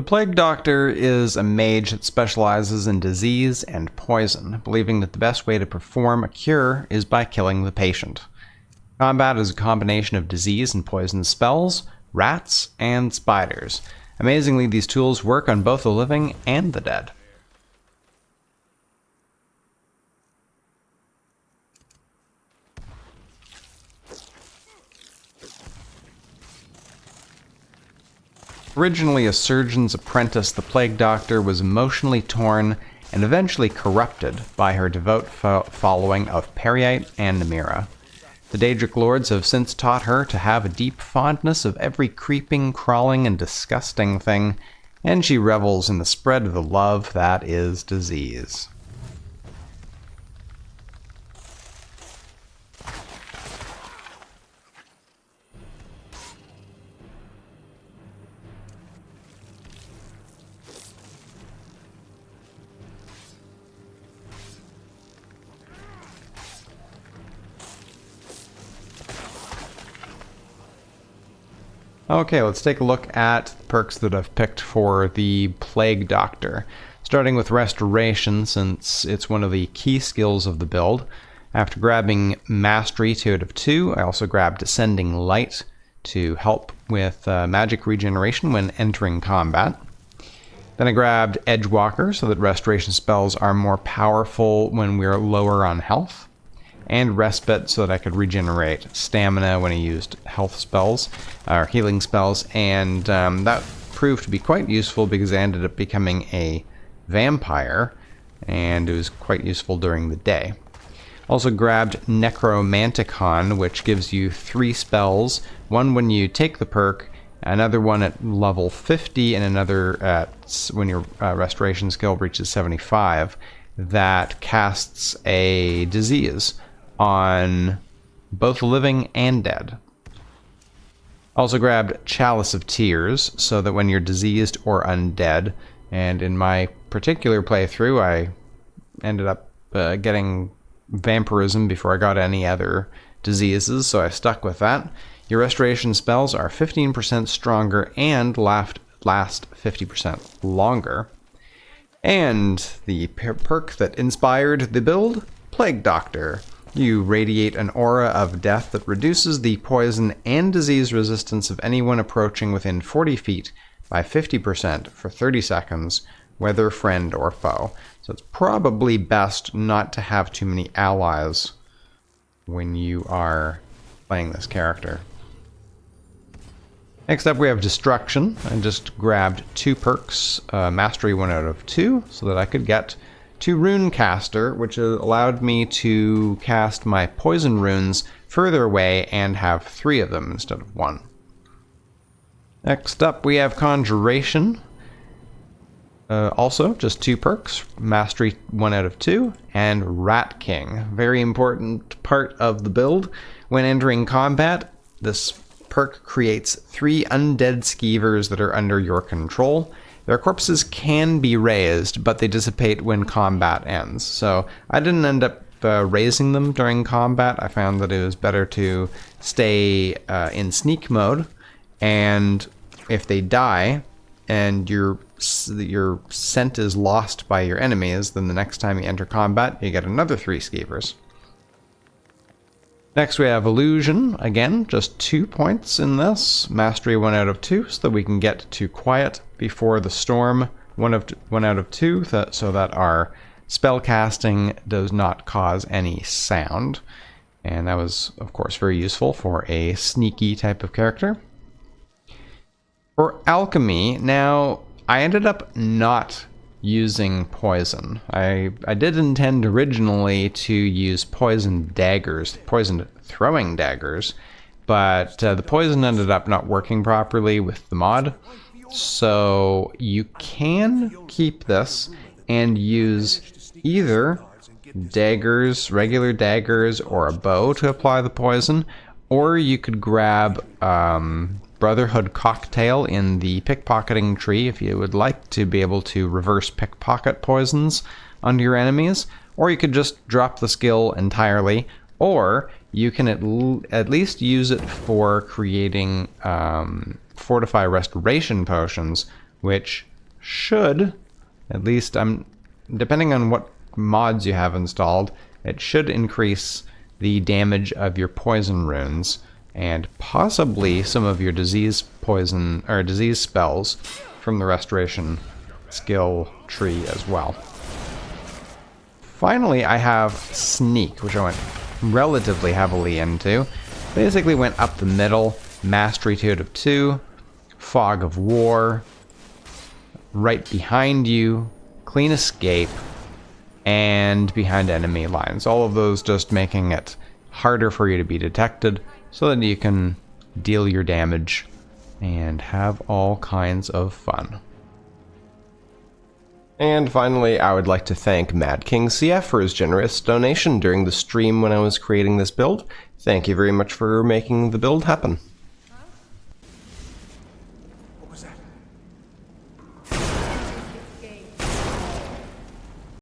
Plague Doctor is a mage that specializes in disease and poison, believing that the best way to perform a cure is by killing the patient. Combat is a combination of disease and poison spells, rats, and spiders. Amazingly, these tools work on both the living and the dead. Originally a surgeon's apprentice, the Plague Doctor was emotionally torn and eventually corrupted by her devout following of Peryite and Namira. The Daedric lords have since taught her to have a deep fondness of every creeping, crawling, and disgusting thing, and she revels in the spread of the love that is disease. Okay, let's take a look at the perks that I've picked for the Plague Doctor. Starting with Restoration, since it's one of the key skills of the build. After grabbing Mastery 2 out of 2, I also grabbed Descending Light to help with magic regeneration when entering combat. Then I grabbed Edgewalker so that restoration spells are more powerful when we're lower on health. And Respite so that I could regenerate stamina when I used health spells, or healing spells, and that proved to be quite useful because I ended up becoming a vampire, and it was quite useful during the day. Also grabbed Necromanticon, which gives you 3 spells, one when you take the perk, another one at level 50, and another at when your restoration skill reaches 75, that casts a disease on both living and dead. Also grabbed Chalice of Tears, so that when you're diseased or undead, and in my particular playthrough I ended up getting vampirism before I got any other diseases, so I stuck with that. Your restoration spells are 15% stronger and last 50% longer. And the perk that inspired the build, Plague Doctor. You radiate an aura of death that reduces the poison and disease resistance of anyone approaching within 40 feet by 50% for 30 seconds, whether friend or foe. So it's probably best not to have too many allies when you are playing this character. Next up we have Destruction. I just grabbed 2 perks, Mastery 1 out of 2, so that I could get to Runecaster, which allowed me to cast my poison runes further away and have 3 of them instead of 1. Next up we have Conjuration. Also just 2 perks, Mastery 1 out of 2, and Rat King. Very important part of the build. When entering combat, this perk creates 3 undead skeevers that are under your control. Their corpses can be raised, but they dissipate when combat ends. So I didn't end up raising them during combat. I found that it was better to stay in sneak mode, and if they die and your scent is lost by your enemies, then the next time you enter combat, you get another 3 skeevers. Next we have Illusion. Again, just 2 points in this. Mastery 1 out of 2, so that we can get to Quiet before the Storm 1 out of 2, so that our spell casting does not cause any sound. And that was, of course, very useful for a sneaky type of character. For Alchemy, now, I ended up not using poison. I did intend originally to use poison daggers, poison throwing daggers, but the poison ended up not working properly with the mod. So you can keep this and use either daggers, regular daggers, or a bow to apply the poison, or you could grab Brotherhood Cocktail in the pickpocketing tree if you would like to be able to reverse pickpocket poisons onto your enemies, or you could just drop the skill entirely, or you can at least use it for creating Fortify Restoration potions, which should, at least depending on what mods you have installed, it should increase the damage of your poison runes and possibly some of your disease poison or disease spells from the restoration skill tree as well. Finally, I have Sneak, which I went relatively heavily into. Basically went up the middle, Mastery to it of 2, Fog of War, right behind you, Clean Escape, and behind enemy lines. All of those just making it harder for you to be detected so that you can deal your damage and have all kinds of fun. And finally, I would like to thank Mad King CF for his generous donation during the stream when I was creating this build. Thank you very much for making the build happen.